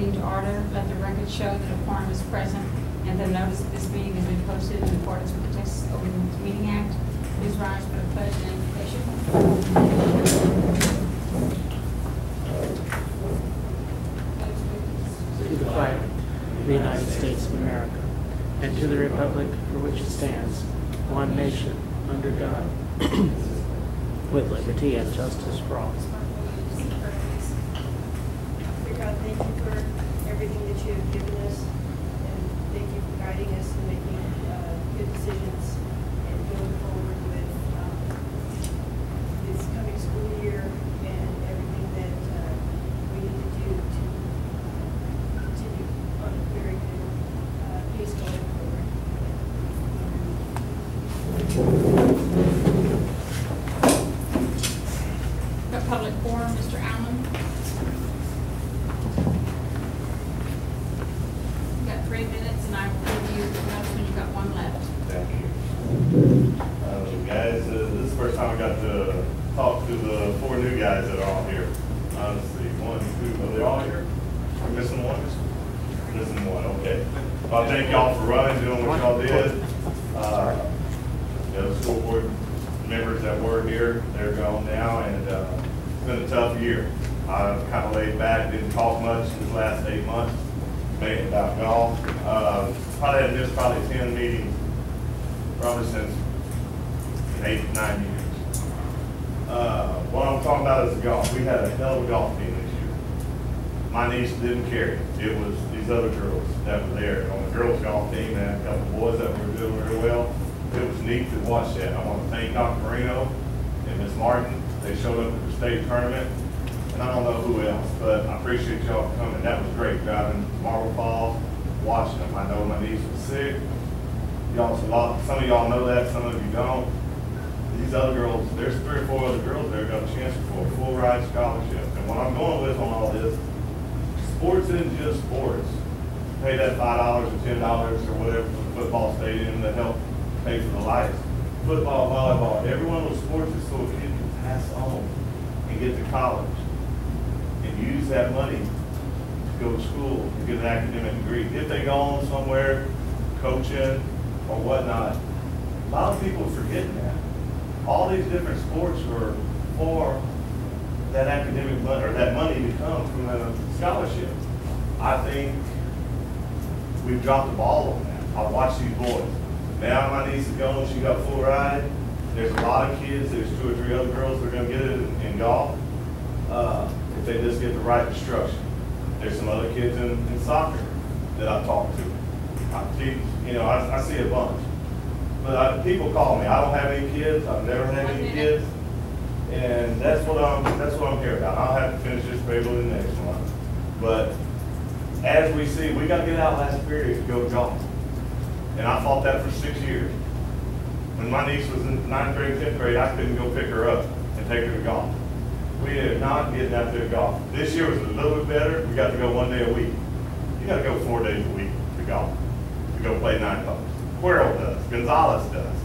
meeting to order. Let the record show that a quorum is present and the notice of this meeting has been posted in accordance with the Texas Open Meeting Act. Please rise for the pledge and invocation. To the flag of the United States of America, and to the republic for which it stands, one nation, under God, with liberty and justice for all. Dear God, thank you for everything that you have given us, and thank you for guiding us and making good decisions and going forward with this coming school year and everything that we need to do to continue on a very good pace going forward. Got public forum, Mr. Allen. You got 3 minutes, and I will give you the notice when you've got 1 left. Thank you. Guys, this is the first time I got to talk to the 4 new guys that are all here. Let's see, 1, 2, are they all here? We're missing one? Missing one, okay. Well, thank y'all for running, doing what y'all did. The school board members that were here, they're gone now, and it's been a tough year. I've kind of laid back, didn't talk much these last 8 months, mainly about golf. Probably had missed 10 meetings, probably since 8, 9 years. What I'm talking about is the golf. We had a hell of a golf team this year. My niece didn't carry it. It was these other girls that were there on the girls' golf team, and a couple boys that were doing very well. It was neat to watch that. I want to thank Dr. Marino and Ms. Martin. They showed up at the state tournament, and I don't know who else, but I appreciate y'all coming. That was great, driving Marble Falls, watching them. I know my niece was sick. Y'all, some of y'all know that, some of you don't. These other girls, there's 3 or 4 other girls there got a chance for a full ride scholarship. And what I'm going with on all this, sports isn't just sports. Pay that $5 or $10 or whatever for the football stadium to help pay for the lights. Football, volleyball, every one of those sports is so a kid can pass on and get to college and use that money to go to school and get an academic degree. If they go on somewhere, coaching or whatnot, a lot of people are forgetting that. All these different sports are for that academic money, or that money to come from a scholarship. I think we've dropped the ball on that. I watch these boys. Now my niece is going, she got full ride. There's a lot of kids, there's 2 or 3 other girls that are going to get it in golf if they just get the right instruction. There's some other kids in soccer that I've talked to. I see a bunch. But people call me. I don't have any kids. I've never had any kids. And that's what I'm here about. I'll have to finish this paper the next month. But as we see, we got to get out last period to go golf. And I fought that for 6 years. When my niece was in 9th grade, 10th grade, I couldn't go pick her up and take her to golf. We are not getting out there to golf. This year was a little bit better. We got to go 1 day a week. You got to go 4 days a week to golf, to go play 9 holes. Cuero does, Gonzalez does.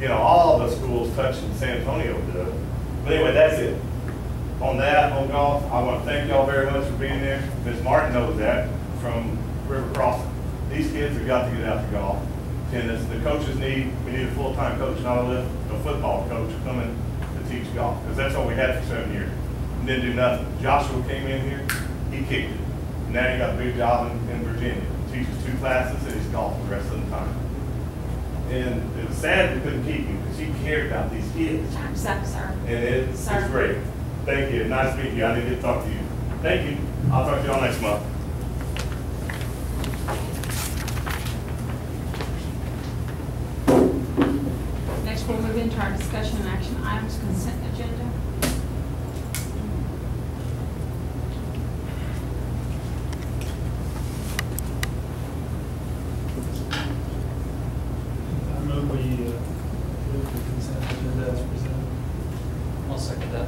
All the schools touching San Antonio does. But anyway, that's it. On golf, I want to thank y'all very much for being there. Ms. Martin knows that from River Crossing. These kids have got to get out to golf. And the coaches we need a full-time coach, not a football coach coming to teach golf. Because that's what we had for 7 years. And didn't do nothing. Joshua came in here, he kicked it. Now he got a big job in Virginia. He teaches 2 classes and he's golfing the rest of the time. And it was sad we couldn't keep him because he cared about these kids. Time's up, sir. And it's great. Thank you. Nice meeting you. I didn't get to talk to you. Thank you. I'll talk to you all next month. Next, we'll move into our discussion and action items consent agenda. I'll second that.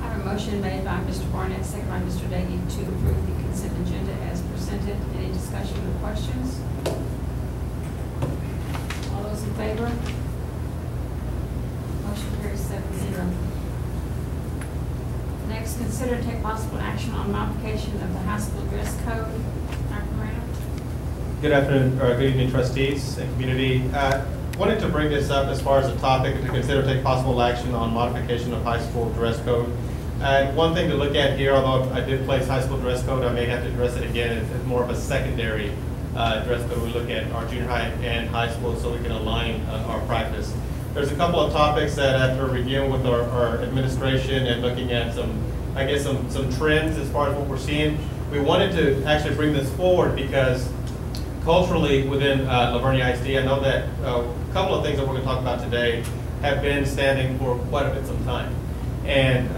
I have a motion made by Mr. Barnett, second by Mr. Daggy to approve the consent agenda as presented. Any discussion or questions? All those in favor? Motion carries 7-0. Next Next, consider and take possible action on modification of the high school dress code. Dr. Moreno? Good afternoon, or good evening, trustees and community. Wanted to bring this up as far as a topic to consider take possible action on modification of high school dress code. One thing to look at here, although I did place high school dress code, I may have to address it again. It's more of a secondary dress code. We look at our junior high and high school so we can align our practice. There's a couple of topics that after reviewing with our administration and looking at some trends as far as what we're seeing, we wanted to actually bring this forward because culturally within Vernia ISD, I know that a couple of things that we're going to talk about today have been standing for quite a bit some time. And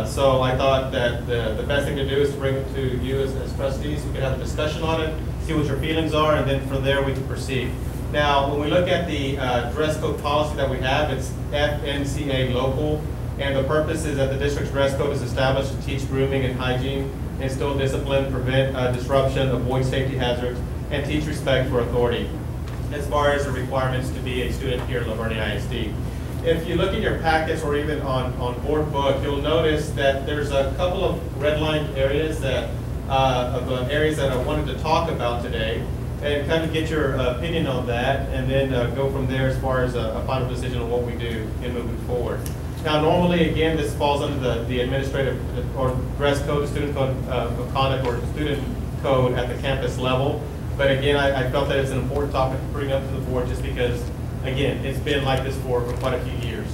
so I thought that the best thing to do is to bring it to you as trustees. We can have a discussion on it, see what your feelings are, and then from there we can proceed. Now, when we look at the dress code policy that we have, it's FNCA local, and the purpose is that the district's dress code is established to teach grooming and hygiene, instill discipline, prevent disruption, avoid safety hazards, and teach respect for authority as far as the requirements to be a student here at Vernia ISD. If you look at your packets or even on board book, you'll notice that there's a couple of redlined areas that I wanted to talk about today and kind of get your opinion on that, and then go from there as far as a final decision on what we do in moving forward. Now, normally, again, this falls under the administrative or dress code, student code of conduct, or student code at the campus level. But again, I felt that it's an important topic to bring up to the board just because, again, it's been like this for quite a few years.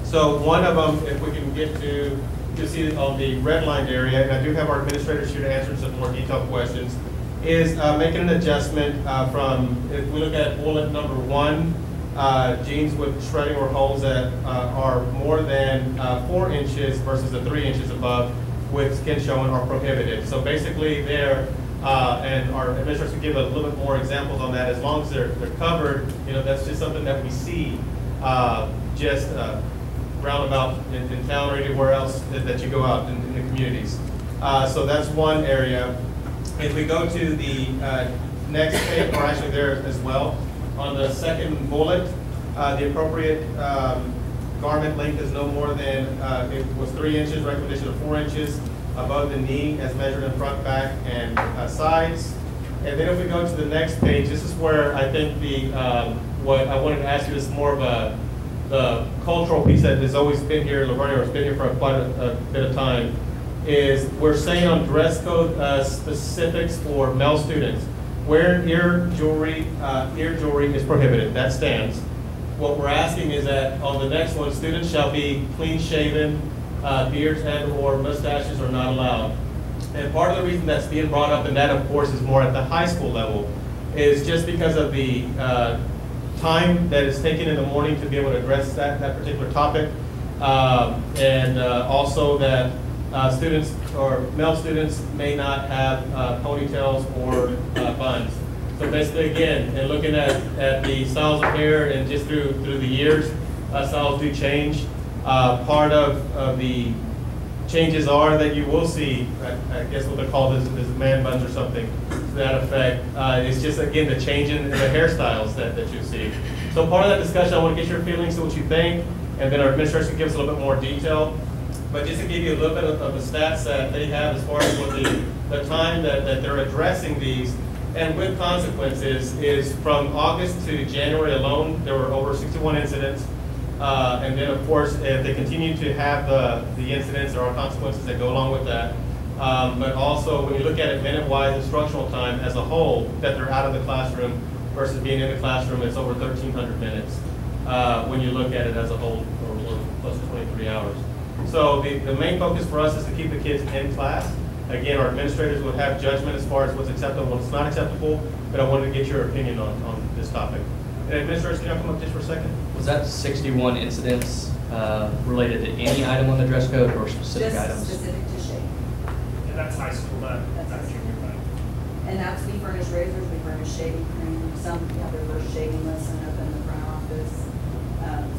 So one of them, if we can get to, you'll see on the redlined area, and I do have our administrators here to answer some more detailed questions, is making an adjustment from, if we look at bullet number 1, jeans with shredding or holes that are more than 4 inches versus the 3 inches above with skin showing are prohibited. So basically there, and our administrators can give a little bit more examples on that. As long as they're covered, that's just something that we see just roundabout in town or anywhere else that you go out in the communities. So that's one area. If we go to the next page, or actually there as well, on the second bullet, the appropriate garment length is no more than, it was 3 inches, recommendation of 4 inches above the knee as measured in front, back, and sides. And then if we go to the next page, this is where I think what I wanted to ask you is more of the cultural piece that has always been here in Vernia, or has been here for quite a bit of time, is we're saying on dress code specifics for male students, wearing ear jewelry is prohibited. That stands. What we're asking is that on the next one, students shall be clean shaven, beards and or mustaches are not allowed. And part of the reason that's being brought up, and that of course is more at the high school level, is just because of the time that is taken in the morning to be able to address that particular topic, and also that students or male students may not have ponytails or buns. So basically, again, and looking at the styles of hair and just through the years, styles do change. Part of the changes are that you will see, I guess what they're called is man buns or something to that effect. It's just, again, the change in the hairstyles that you see. So part of that discussion, I want to get your feelings, see what you think, and then our administration can give us a little bit more detail. But just to give you a little bit of the stats that they have as far as what the time that they're addressing these, and with consequences, is from August to January alone, there were over 61 incidents. And then, of course, if they continue to have the incidents, there are consequences that go along with that. But also, when you look at it minute-wise, instructional time as a whole, that they're out of the classroom versus being in the classroom, it's over 1,300 minutes when you look at it as a whole, or close to 23 hours. So the main focus for us is to keep the kids in class. Again, our administrators would have judgment as far as what's acceptable and what's not acceptable, but I wanted to get your opinion on this topic. And administrators, can I come up just for a second? Was that 61 incidents related to any item on the dress code or specific Just items? specific to shape. And that's high school, not junior high. And that's, we furnish razors, we furnish shaving cream. Some have their first shaving lesson up in the front office.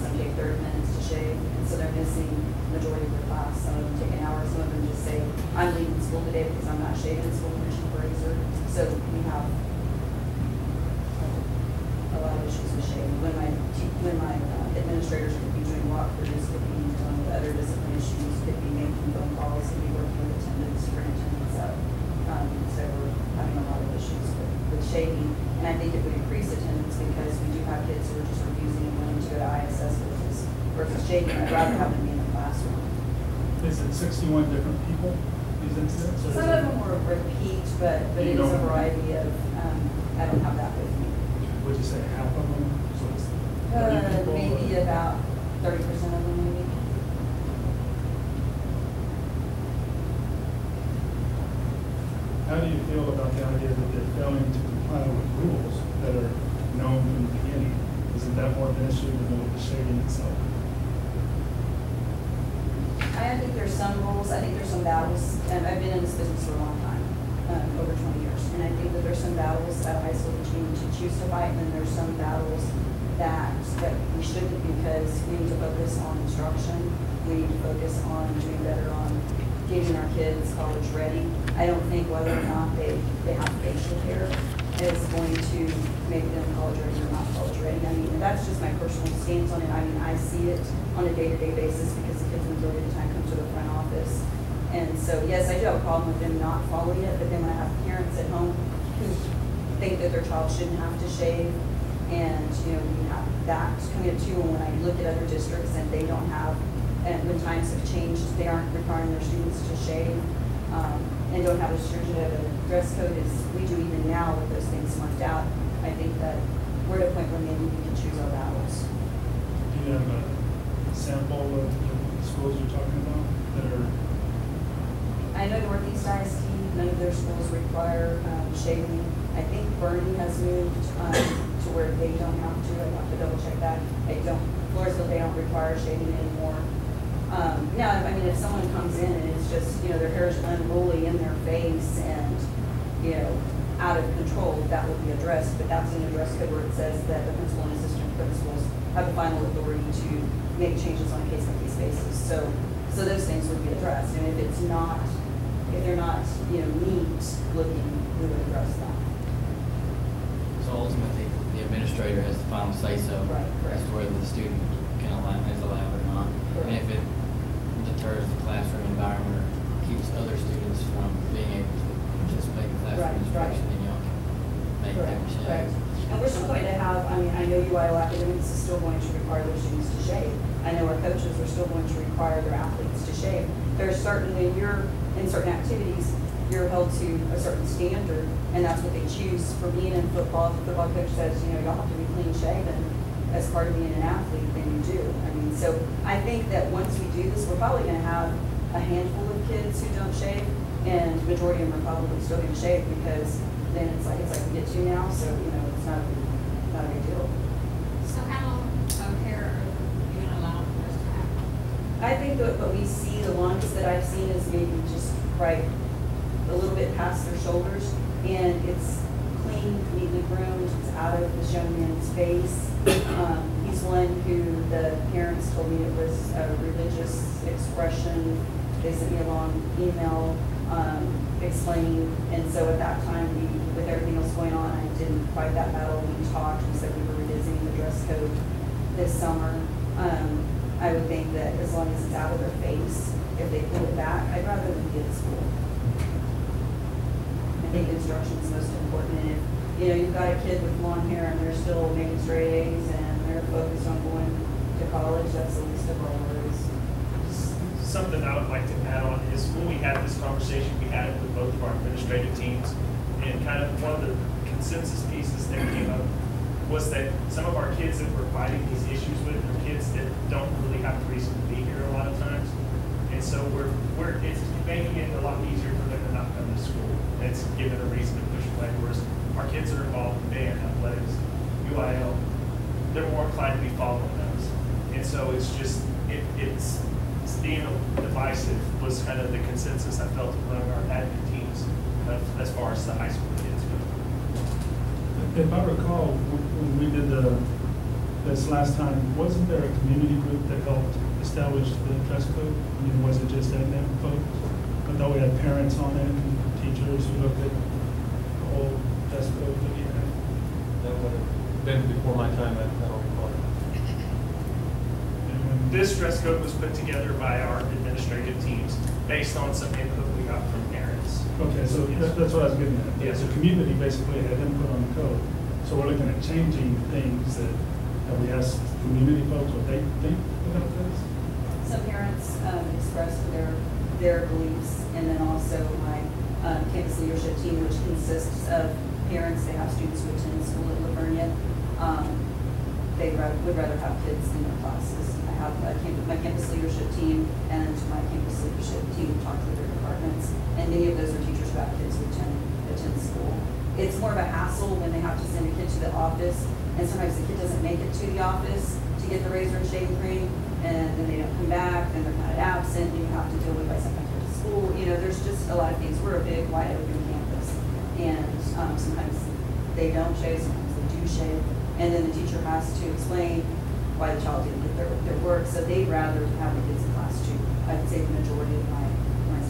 Some take 30 minutes to shave, and so they're missing majority of their class. Some of them take an hour, some of them just say, I'm leaving school today because I'm not shaving school, finishing a razor. So we have a lot of issues with shaving. When my administrators could be doing walkthroughs, could be dealing with other discipline issues, could be making phone calls, could be And I think it would increase attendance because we do have kids who are just refusing and wanting to go to ISS versus shaving. I'd rather have them be in the classroom. Is it 61 different people, these incidents? or is Some it- of them were repeat, but it is a variety of, I don't have that with me. Would you say half of them? So it's 30 people, Maybe or- about 30% of them, maybe. How do you feel about the idea that they're failing to comply with rules that are known from the beginning? Isn't that more of an issue than the shaving itself? I think there's some rules, I think there's some battles, and I've been in this business for a long time, over 20 years, and I think that there's some battles at high school that you need to choose to fight, and then there's some battles that we shouldn't, because we need to focus on instruction, we need to focus on doing better on getting our kids college ready. I don't think whether or not they have facial hair is going to make them college ready or not college ready. I mean, that's just my personal stance on it. I mean, I see it on a day-to-day basis because the kids majority of the time come to the front office. And so, yes, I do have a problem with them not following it, but then when I have parents at home who think that their child shouldn't have to shave, and, you know, we have that coming up too, and when I look at other districts and they don't have, and when times have changed, they aren't requiring their students to shave, and don't have a stringent dress code as we do even now with those things marked out. I think that we're at a point where maybe we can choose our battles. Do you have a sample of the schools you're talking about that are? I know Northeast ISD, none of their schools require shaving. I think Vernia has moved to where they don't have to. I have to double check that. Floresville, they don't require shaving anymore. Yeah, I mean, if someone comes in and it's just, you know, their hair is unruly in their face and, you know, out of control, that would be addressed. But that's in the dress code where it says that the principal and assistant principals have the final authority to make changes on a case-by-case basis. So those things would be addressed. And if they're not, you know, neat looking, we would address that. So ultimately, the administrator has the final say-so Right, correct. as to whether the student is allowed or not. And if it deters the classroom environment or keeps other students from being able to participate in classroom Right, instruction, right. then y'all can make that Correct, change. correct. And we're still going to have, I mean, I know UIL Academics is still going to require their students to shave. I know our coaches are still going to require their athletes to shave. There's certainly, you're in certain activities, you're held to a certain standard, and that's what they choose. For being in football, if the football coach says, you know, y'all have to be clean shaven as part of being an athlete, then you do. I mean, so I think that once we do this, we're probably going to have a handful of kids who don't shave, and the majority of them are probably still going to shave because then it's like we get to now, so you know it's not a big deal. So how long of hair are you going to allow us to have? I think that what we see, the longest that I've seen is maybe just right a little bit past their shoulders, and it's clean, neatly groomed, it's out of the young man's face. He's one who the parents told me it was a religious expression. They sent me a long email explaining, and so at that time, with everything else going on, I didn't fight that battle. We talked, we said we were revisiting the dress code this summer. I would think that as long as it's out of their face, if they pull it back, I'd rather them be at school. I think instruction is most important, and if, you know, you've got a kid with long hair and they're still making straight A's and they're focused on going to college, that's the least of our worries. Something I would like to add on is when we had this conversation, we had it with both of our administrative teams, and kind of one of the consensus pieces that came up was that some of our kids that we're fighting these issues with are kids that don't really have a reason to be here a lot of times. And so it's making it a lot easier for them to not come to school. It's given a reason to push away, whereas our kids that are involved in band, athletics, UIL, they're more inclined to be following those. And so it's just, it's being divisive was kind of the consensus I felt among our admin teams as far as the high school kids go. If I recall, when we did this last time, wasn't there a community group that helped establish the dress code? I mean, was it just them folks? I thought we had parents on it and teachers who looked at the whole dress code that we had. That would have been before my time, I don't recall. This dress code was put together by our administrative teams based on some input we got from parents. Okay, so that's what I was getting at. Yes. The community basically had input on the code. So we're looking at changing things that, have we asked community folks what they think about this? Some parents expressed their beliefs, and then also my campus leadership team, which consists of parents. They have students who attend school at Vernia. They would rather have kids in their classes. I have my campus leadership team and my campus leadership team talk to their departments, and many of those are teachers who have kids who attend school. It's more of a hassle when they have to send a kid to the office, and sometimes the kid doesn't make it to the office to get the razor and shaving cream, and then they don't come back, and they're kind of absent, and you have to deal with by sometimes go to school. You know, there's just a lot of things. We're a big, wide open campus, and sometimes they don't shave, sometimes they do shave, and then the teacher has to explain why the child didn't get their work, so they'd rather have the kids in class too. I'd say the majority of my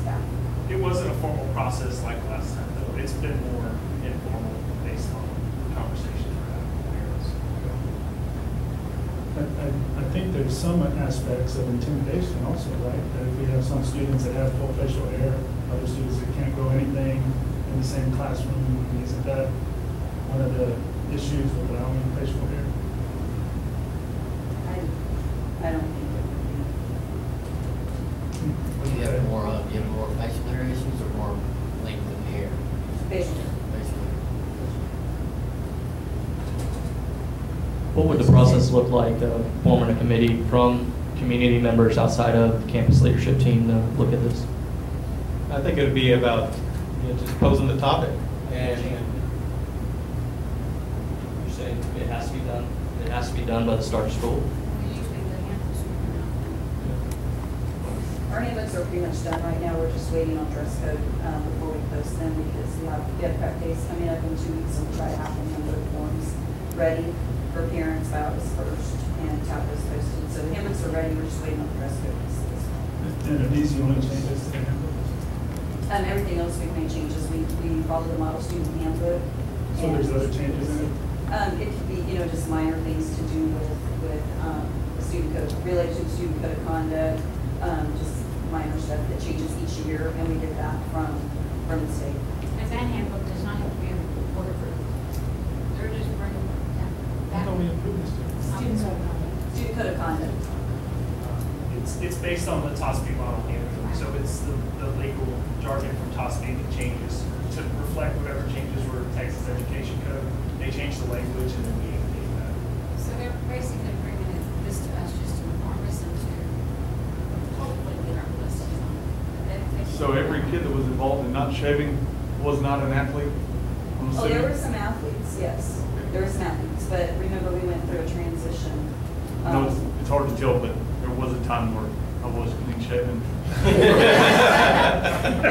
staff. It wasn't a formal process like last time, though. It's been more informal based on conversations we're having with parents. I think there's some aspects of intimidation also, right? That if we have some students that have full facial hair, other students that can't grow anything in the same classroom, isn't that one of the issues with allowing facial hair? I don't think it would Do you have more facial hair issues or more length of hair? be facial. Facial hair. What would the process look like forming a committee from community members outside of the campus leadership team to look at this? I think it would be about, just posing the topic. And You're saying it has to be done? It has to be done by the start of school? Our handbooks are pretty much done right now. We're just waiting on dress code before we post them, because we have prep days coming up in 2 weeks, and we'll try to have the handbook forms ready for parents by August 1st and have those posted. So the handbooks are ready. We're just waiting on the dress code. And are these the only changes to the handbooks? Everything else we've made changes. We follow the model student handbook. So there's other changes in it? It could be, just minor things to do with the student code, related to the student code of conduct, just minor stuff that changes each year, and we get that from the state. And that handbook does not have to be board approved. They're just bringing How that. do we improve this? Students are not. Student code of conduct. It's based on the TOSP model handbook, so it's the legal jargon from TOSP that changes to reflect whatever changes were in Texas Education Code. They change the language, and then we include that. So they're basically bringing this to us just to inform us and to hopefully get our blessings on it. So every kid that was involved in not shaving was not an athlete? I'm Oh, there assuming? were some athletes, yes. There were some athletes, but remember, we went through a transition. No, it's hard to tell, but there was a time where I was clean shaven. We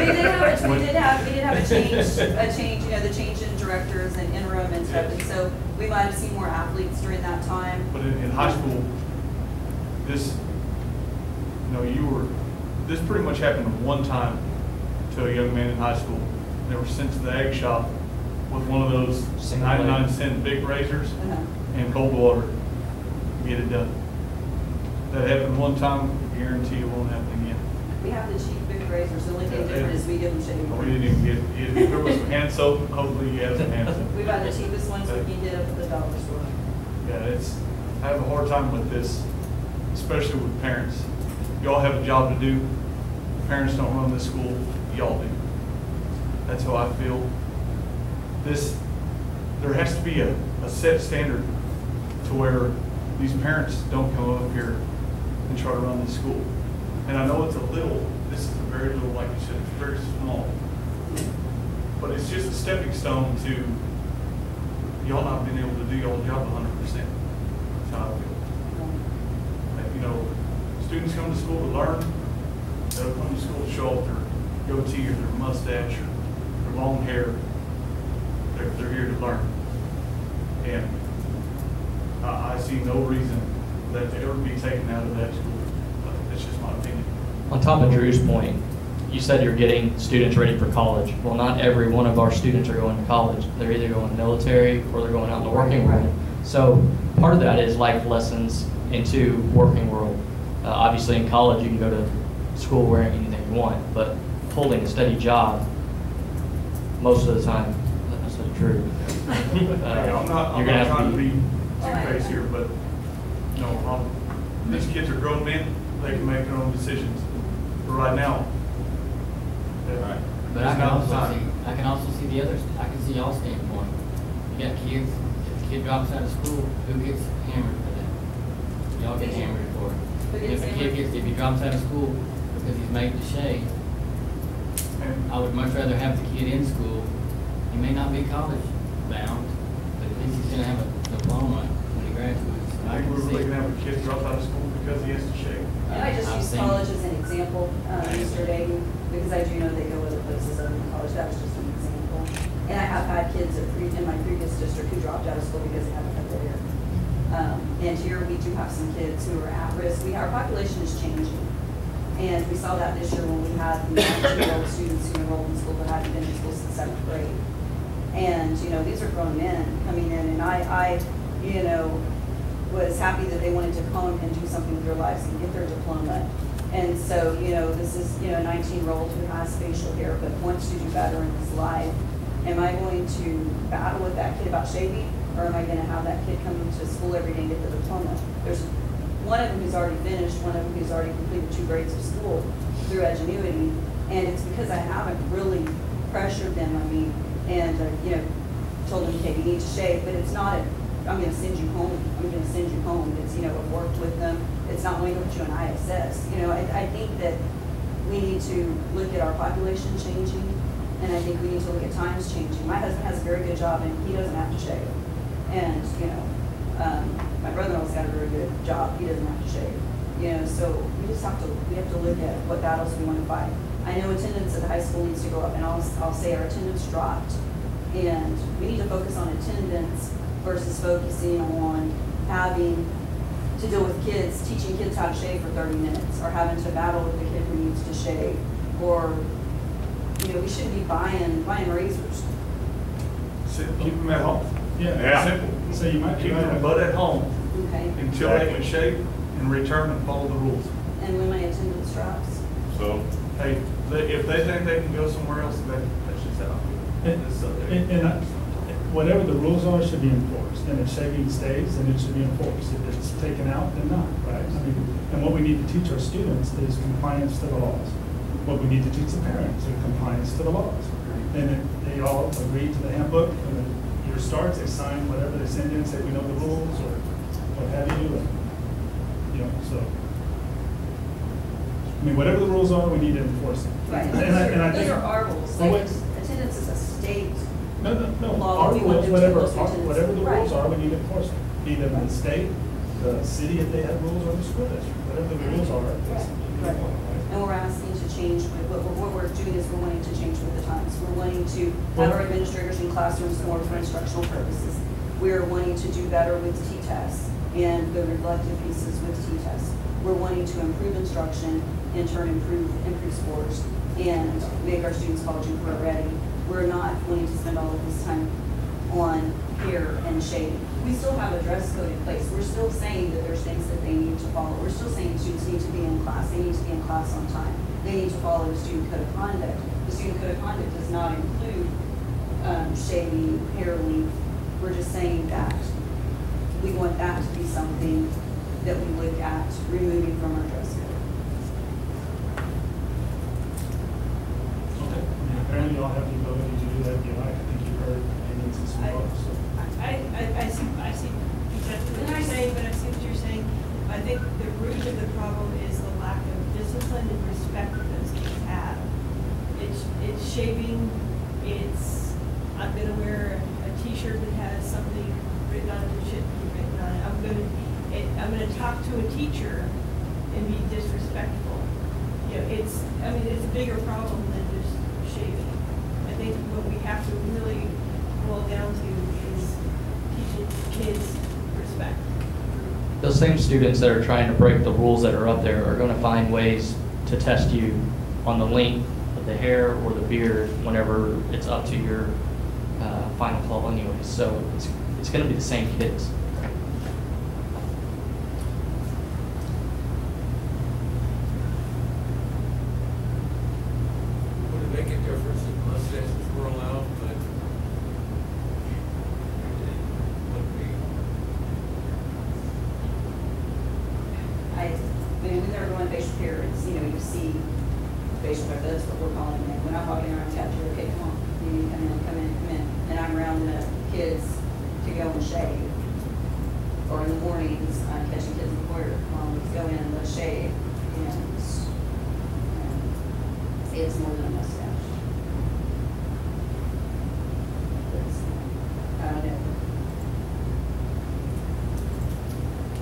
did have a change, the change in directors and interim and stuff, and so we might have seen more athletes during that time. But in high school, this pretty much happened one time to a young man in high school. They were sent to the egg shop with one of those 99-cent big razors and cold water to get it done. That happened one time, I guarantee it won't happen again. We have the cheap big razors, the only thing different is we give them shaving We cream. didn't even get, if there was some hand soap, hopefully you had some hand soap. We buy the cheapest ones we can get at the dollar store. Yeah, I have a hard time with this, especially with parents. Y'all have a job to do. Parents don't run this school, y'all do. That's how I feel. There has to be a set standard to where these parents don't come up here and try to run the school. And I know this is a very little, like you said, it's very small. But it's just a stepping stone to y'all not being able to do y'all's job 100%. That's how I feel. Students come to school to learn. They don't come to school to show off their goatee or their mustache or their long hair. They're here to learn. And I see no reason for that to ever be taken out of that school. That's just my opinion. On top of Drew's point, you said you're getting students ready for college. Well, not every one of our students are going to college. They're either going to military or they're going out in the working world. So part of that is life lessons into working world. Obviously in college you can go to school wearing anything you want, but holding a steady job most of the time, True. I'm not You're gonna have trying to be Oh, I two-faced here, but, these kids are grown men, they can make their own decisions. But right now, But it's I can not the also time. see, I can also see the others, I can see y'all's standpoint. You got kids, if the kid drops out of school, who gets hammered for that? Y'all get hammered for it. Who And gets if a kid hammered? gets, if he drops out of school because he's made the shade, And I would much rather have the kid in school. He may not be college bound, but at least he's gonna have a diploma when he graduates. I think can we're see- looking at a kid drop out of school because he has to shave. And I just I've use seen- college as an example, Mr. Dayton, because I do know they go other places other than college. That was just an example. And I have had kids in my previous district who dropped out of school because they haven't cut their hair. And here we do have some kids who are at risk. Our population is changing. And we saw that this year when we had the 19-year-old students who enrolled in school but hadn't been in school since 7th grade. And, these are grown men coming in, and I was happy that they wanted to come and do something with their lives and get their diploma. And so, this is, a 19-year-old who has facial hair but wants to do better in his life. Am I going to battle with that kid about shaving, or am I going to have that kid come to school every day and get the diploma? There's one of them who's already finished, one of them who's already completed 2 grades of school through Edgenuity, and it's because I haven't really pressured them, and told them, okay, you need to shave, but it's not I'm going to send you home. I'm going to send you home. It's, I've worked with them. It's not going to put you in ISS. I think that we need to look at our population changing, and I think we need to look at times changing. My husband has a very good job, and he doesn't have to shave. And, my brother-in-law's got a very good job. He doesn't have to shave. So we just have to look at what battles we want to fight. I know attendance at the high school needs to go up, and I'll say our attendance dropped. And we need to focus on attendance versus focusing on having to deal with kids, teaching kids how to shave for 30 minutes, or having to battle with the kid who needs to shave, or, we shouldn't be buying razors. Keep them at home. Yeah. Simple. So you might be Keep right. their butt at home Okay? until they can shave and return and follow the rules. And when my attendance drops. So, Hey, if they think they can go somewhere else, that's just how. Whatever the rules are should be enforced, and if shaving stays, then it should be enforced. If it's taken out, then not, right? And what we need to teach our students is compliance to the laws. What we need to teach the parents is compliance to the laws. And if they all agree to the handbook, when the year starts, they sign whatever they send in, say we know the rules, or what have you, and, so. Whatever the rules are, we need to enforce them. Right. And I Those think. are our rules. Well, Like, wait. attendance is a state. No, Law, our we want rules, them to whatever, post attendance. whatever the rules Right. are, we need to enforce them. Either the state, the city, if they have rules, or the school district, whatever the rules are. it's- Right. And we're asking to change, what we're doing is we're wanting to change with the times. We're wanting to have our administrators in classrooms more for instructional purposes. We're wanting to do better with T-tests and the reflective pieces with T-tests. We're wanting to improve instruction, in turn improve scores, and make our students college and career ready. We're not wanting to spend all of this time on hair and shaving. We still have a dress code in place. We're still saying that there's things that they need to follow. We're still saying students need to be in class. They need to be in class on time. They need to follow the student code of conduct. The student code of conduct does not include shaving, hair length. We're just saying that we want that to be something that we look at removing from our dress code. Apparently, y'all have the ability to do that if you like. I think you heard Amy's and some others, so. I see exactly what you're saying, but I see what you're saying. I think the root of the problem is the lack of discipline and respect that those kids have. It's shaving, I'm gonna wear a t-shirt that has something written on it that shouldn't be written on it. I'm gonna talk to a teacher and be disrespectful. It's a bigger problem than just shaving. I think what we have to really boil down to is teaching kids respect. Those same students that are trying to break the rules that are up there are going to find ways to test you on the length of the hair or the beard whenever it's up to your final call anyway. So it's going to be the same kids. Would it make a difference if mustaches were allowed, but facial hair, that's what we're calling it. When I'm walking around cafeteria, okay, come on, you need to come in, come in, come in. And I'm rounding up kids to go and shave. Or in the mornings, I'm catching kids in the foyer, let's go in and let's shave. And it's more than a mustache. I don't know.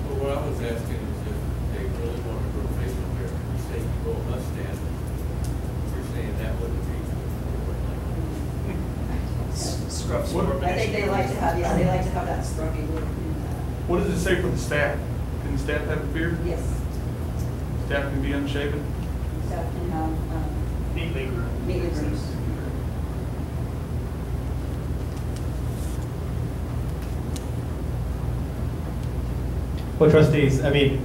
Well, what I was asking is if they really want to grow facial hair, you say you grow a mustache, you're saying that wouldn't be. Scruffs. I think they like to have, yeah, they like to have that scruffy look. What does it say for the staff? Can the staff have a beard? Yes, Staff can be unshaven? staff can have, Neatly groomed. neatly groomed. Well, trustees, I mean,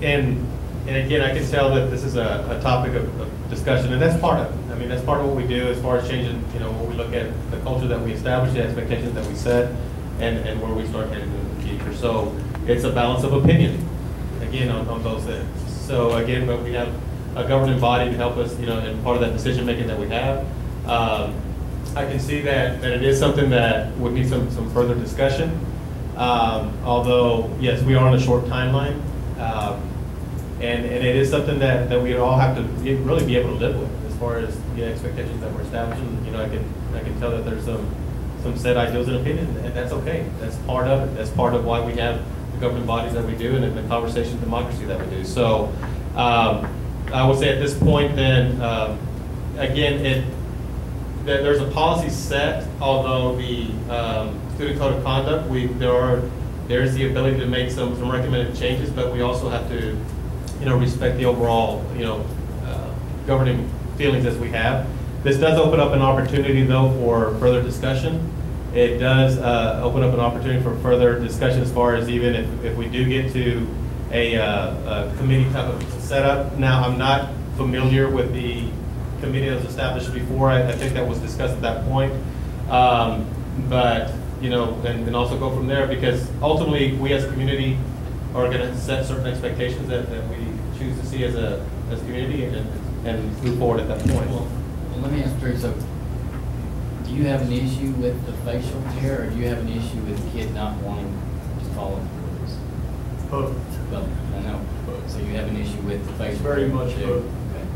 and again, I can tell that this is a topic of discussion, and that's part of it. I mean, that's part of what we do as far as changing, when we look at the culture that we establish, the expectations that we set, and where we start heading in the future. So it's a balance of opinion, again, on those ends. So again, but we have a governing body to help us, in part of that decision-making that we have. I can see that it is something that would need some further discussion. Although, yes, we are on a short timeline. And it is something that we all have to really be able to live with as far as the expectations that we're establishing. I can tell that there's some set ideals and opinions, and that's okay. That's part of it. That's part of why we have the governing bodies that we do and the conversation democracy that we do. So I would say at this point then, again, there's a policy set, although the student code of conduct, there's the ability to make some recommended changes, but we also have to respect the overall, governing feelings as we have. This does open up an opportunity, though, for further discussion. It does open up an opportunity for further discussion as far as even if we do get to a committee type of setup. Now, I'm not familiar with the committee that was established before. I think that was discussed at that point. But, and also go from there, because ultimately, we as a community are going to set certain expectations that we choose to see as a community and move forward at that point. Well, let me ask Drew, so do you have an issue with the facial hair, or do you have an issue with the kid not wanting to follow the rules? Both. Well, I know, so you have an issue with the facial hair? Very much too? both. Okay.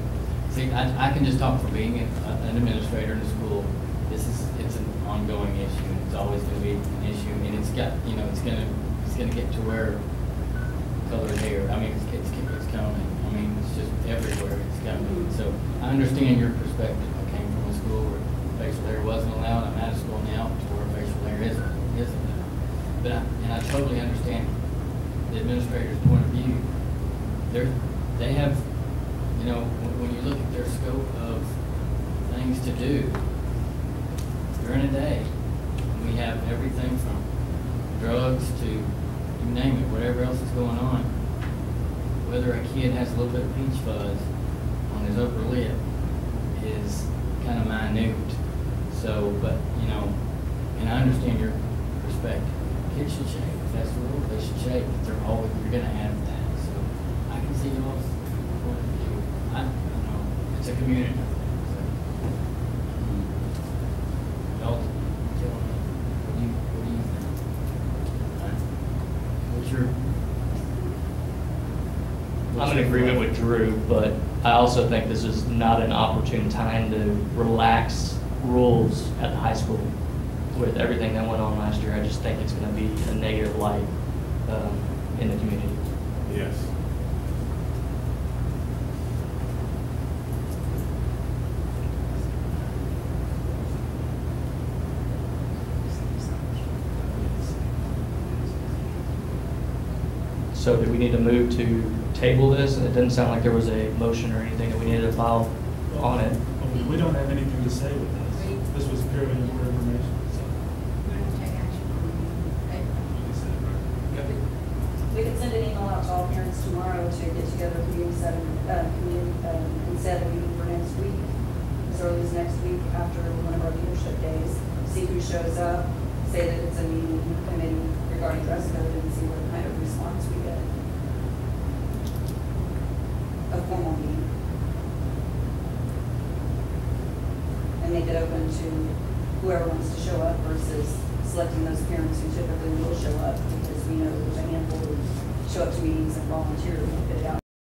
See, I can just talk for being an administrator in the school. It's an ongoing issue, and it's always going to be an issue, and it's got, it's going to get to where colored hair, I mean, it's coming. I mean, it's just everywhere. It's coming. So I understand your perspective. I came from a school where facial hair wasn't allowed. I'm out of school now to where facial hair isn't allowed. But I totally understand the administrator's point of view. They have, when you look at their scope of things to do during a day, we have everything from drugs to, you name it, whatever else is going on. Whether a kid has a little bit of peach fuzz on his upper lip is kind of minute. So, but, and I understand your perspective. Kids should shave. If that's the rule, they should shave. You're going to have that. So I can see y'all's point of view. I know it's a community. So, y'all tell me, what do you think? What's your... I'm in agreement with Drew, but I also think this is not an opportune time to relax rules at the high school. With everything that went on last year, I just think it's going to be a negative light in the community. Yes. So do we need to move to table this? It didn't sound like there was a motion or anything that we needed to file on it. We don't have anything to say with this. This was purely for information, so. We could send an email out to all parents tomorrow to get together and set a meeting for next week, as early as next week after one of our leadership days. See who shows up, say that it's a meeting committee regarding dress code, and see what kind of response we get. A formal meeting. make it open to whoever wants to show up versus selecting those parents who typically will show up, because we know there's a handful who show up to meetings and volunteer to get it out